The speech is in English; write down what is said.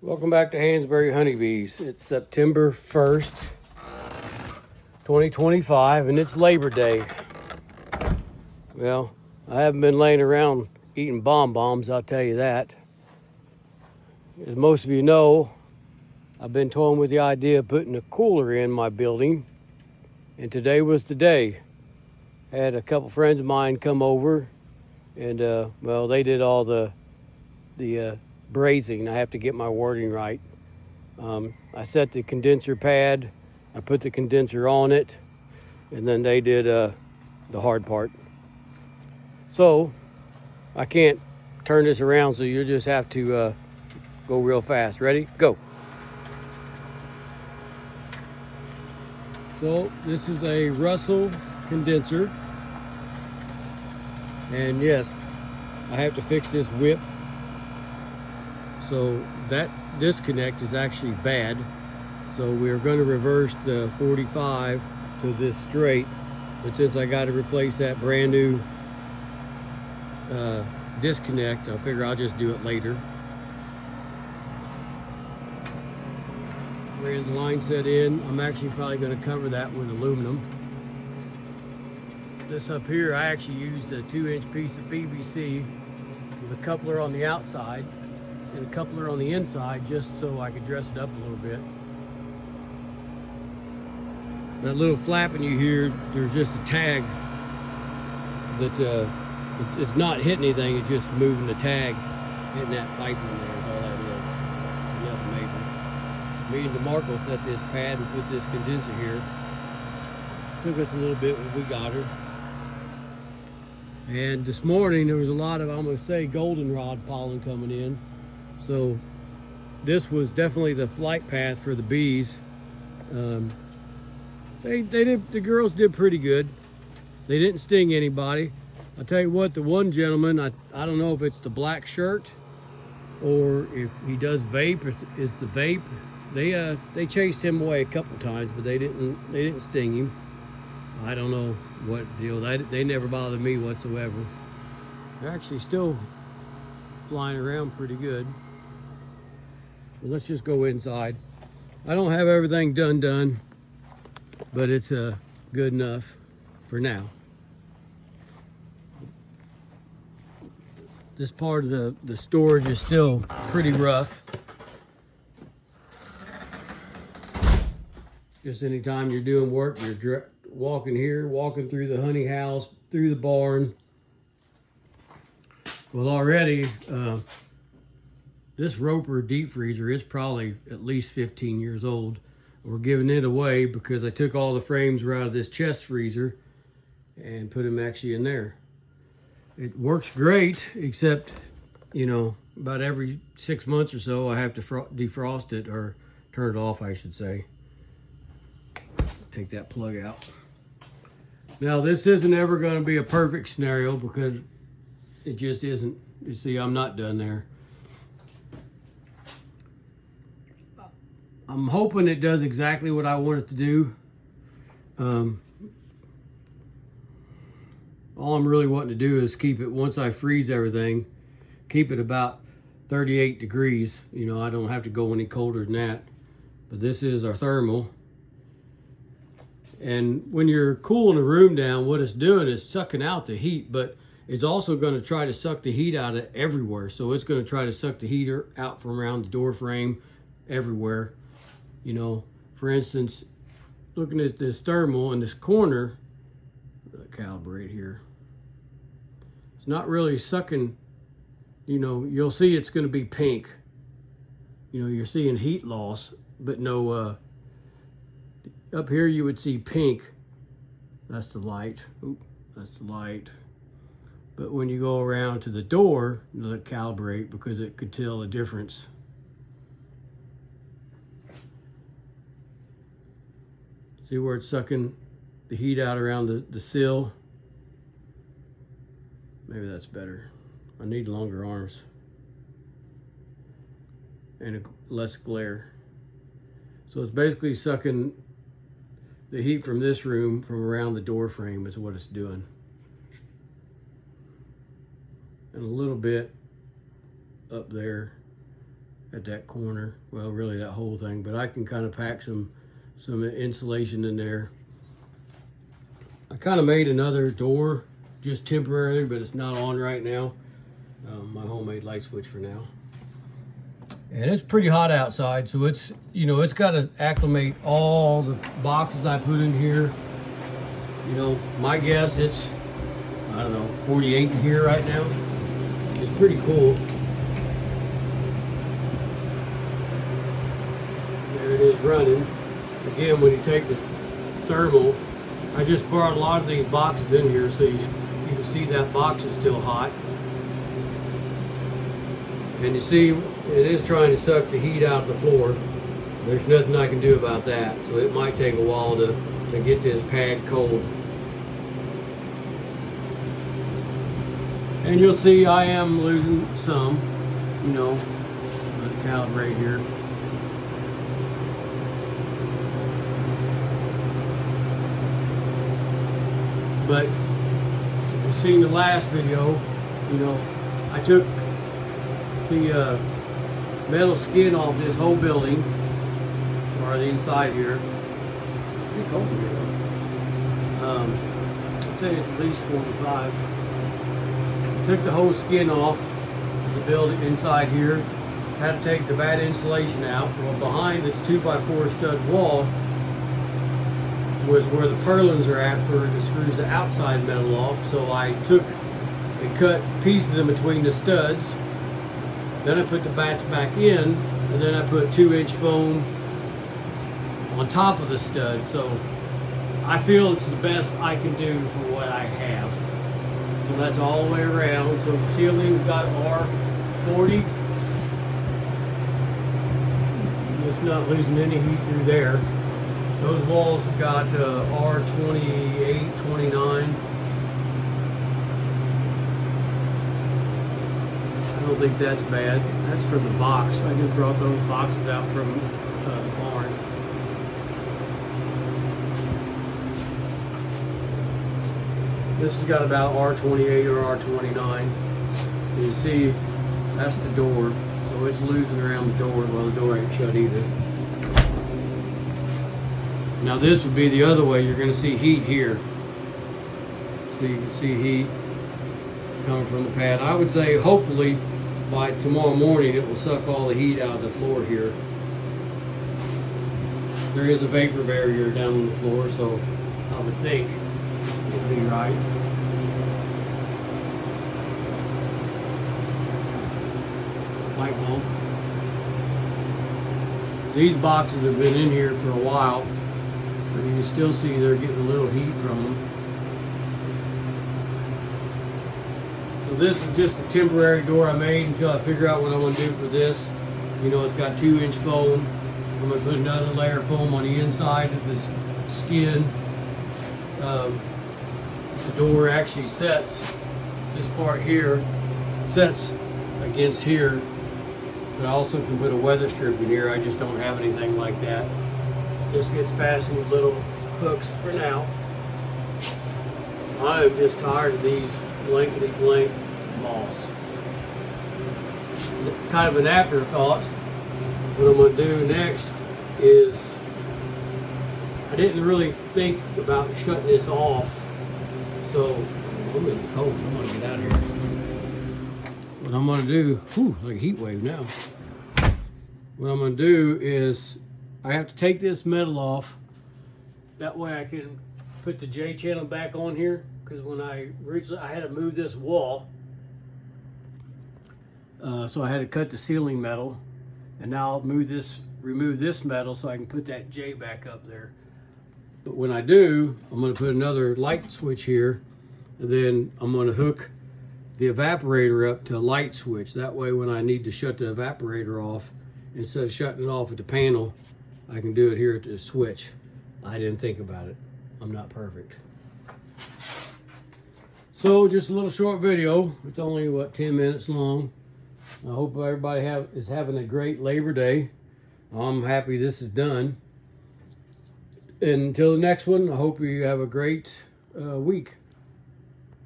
Welcome back to Hansberry Honeybees. It's September 1st, 2025, and it's Labor Day. Well, I haven't been laying around eating bonbons, I'll tell you that. As most of you know, I've been toying with the idea of putting a cooler in my building, and today was the day. I had a couple friends of mine come over, and well, they did all the brazing. I have to get my wording right. I set the condenser pad, I put the condenser on it, and then they did the hard part. So I can't turn this around, so you'll just have to go real fast. Ready? Go. So this is a Russell condenser, and yes, I have to fix this whip. So that disconnect is actually bad. So we're going to reverse the 45 to this straight. But since I got to replace that brand new disconnect, I figure I'll just do it later. Ran the line set in. I'm actually probably going to cover that with aluminum. This up here, I actually used a 2-inch piece of PVC with a coupler on the outside and a coupler on the inside, just so I could dress it up a little bit. That little flapping you hear, there's just a tag that it's not hitting anything, it's just moving the tag, hitting that pipe in there is all that is. Nothing major. Me and DeMarco set this pad and put this condenser here. Took us a little bit when we got her. And this morning there was a lot of, I'm going to say, goldenrod pollen coming in. So this was definitely the flight path for the bees. The girls did pretty good. They didn't sting anybody. I'll tell you what, the one gentleman, I don't know if it's the black shirt or if he does vape, it's the vape. They chased him away a couple times, but they didn't sting him. I don't know what deal. They never bothered me whatsoever. They're actually still flying around pretty good. But let's just go inside. I don't have everything done, but it's good enough for now. This part of the storage is still pretty rough. Just anytime you're doing work, you're walking here, walking through the honey house, through the barn. Well, already, this Roper deep freezer is probably at least 15 years old. We're giving it away because I took all the frames out of this chest freezer and put them actually in there. It works great, except, you know, about every 6 months or so, I have to defrost it, or turn it off, I should say. Take that plug out. Now, this isn't ever going to be a perfect scenario because it just isn't. You see, I'm not done there. I'm hoping it does exactly what I want it to do. All I'm really wanting to do is keep it, once I freeze everything, keep it about 38 degrees. You know, I don't have to go any colder than that. But this is our thermal. And when you're cooling a room down, what it's doing is sucking out the heat, but it's also going to try to suck the heat out of everywhere. So it's going to try to suck the heater out from around the door frame, everywhere. You know, for instance, looking at this thermal in this corner, calibrate here. It's not really sucking, you know, you'll see it's going to be pink. You know, you're seeing heat loss, but no, up here you would see pink. That's the light. Oop, that's the light. But when you go around to the door, let it calibrate because it could tell the difference. See where it's sucking the heat out around the sill? Maybe that's better. I need longer arms and less glare. So it's basically sucking the heat from this room from around the door frame is what it's doing. And a little bit up there at that corner. Well, really that whole thing, but I can kind of pack some insulation in there. I kind of made another door just temporarily, but it's not on right now. My homemade light switch for now. And it's pretty hot outside, so it's, you know, it's got to acclimate all the boxes I put in here. You know, my guess it's, I don't know, 48 in here right now. It's pretty cool. There it is running. Again, when you take the thermal, I just brought a lot of these boxes in here so you can see that box is still hot. And you see, it is trying to suck the heat out of the floor. There's nothing I can do about that. So it might take a while to get this pad cold. And you'll see I am losing some, you know, the calibrate here. But you've seen the last video, you know, I took the metal skin off this whole building, or the inside here. It's pretty cold in here though. I'd say it's at least 45. Took the whole skin off the building inside here. Had to take the bad insulation out. Well, behind this 2x4 stud wall was where the purlins are at for the screws the outside metal off. So I took and cut pieces in between the studs. Then I put the bats back in, and then I put 2-inch foam on top of the stud. So I feel it's the best I can do for what I have. So that's all the way around. So the ceiling's got R40. It's not losing any heat through there. Those walls have got R28, 29. I don't think that's bad. That's from the box. I just brought those boxes out from the barn. This has got about R28 or R29. You see, that's the door. So it's losing around the door. Well, the door ain't shut either. Now this would be the other way. You're going to see heat here. So you can see heat coming from the pad. I would say hopefully by tomorrow morning it will suck all the heat out of the floor here. There is a vapor barrier down on the floor, so I would think it'll be right. Light bulb. These boxes have been in here for a while, but you can still see they're getting a little heat from them. So this is just a temporary door I made until I figure out what I'm going to do for this. You know, it's got 2-inch foam. I'm going to put another layer of foam on the inside of this skin. The door actually sets, this part here sets against here, but I also can put a weather strip in here. I just don't have anything like that. This gets fastened with little hooks for now. I am just tired of these blankety blank moss. Kind of an afterthought, what I'm going to do next is, I didn't really think about shutting this off, so I'm in the cold. I'm going to get out of here. What I'm going to do, whew, like a heat wave now. What I'm going to do is I have to take this metal off. That way I can put the J channel back on here, because when I had to move this wall, so I had to cut the ceiling metal, and now I'll remove this metal so I can put that J back up there. But when I do, I'm going to put another light switch here, and then I'm going to hook the evaporator up to a light switch. That way when I need to shut the evaporator off, instead of shutting it off at the panel, I can do it here at the switch. I didn't think about it. I'm not perfect. So just a little short video. It's only, what, 10 minutes long. I hope everybody is having a great Labor Day. I'm happy this is done. And until the next one, I hope you have a great week.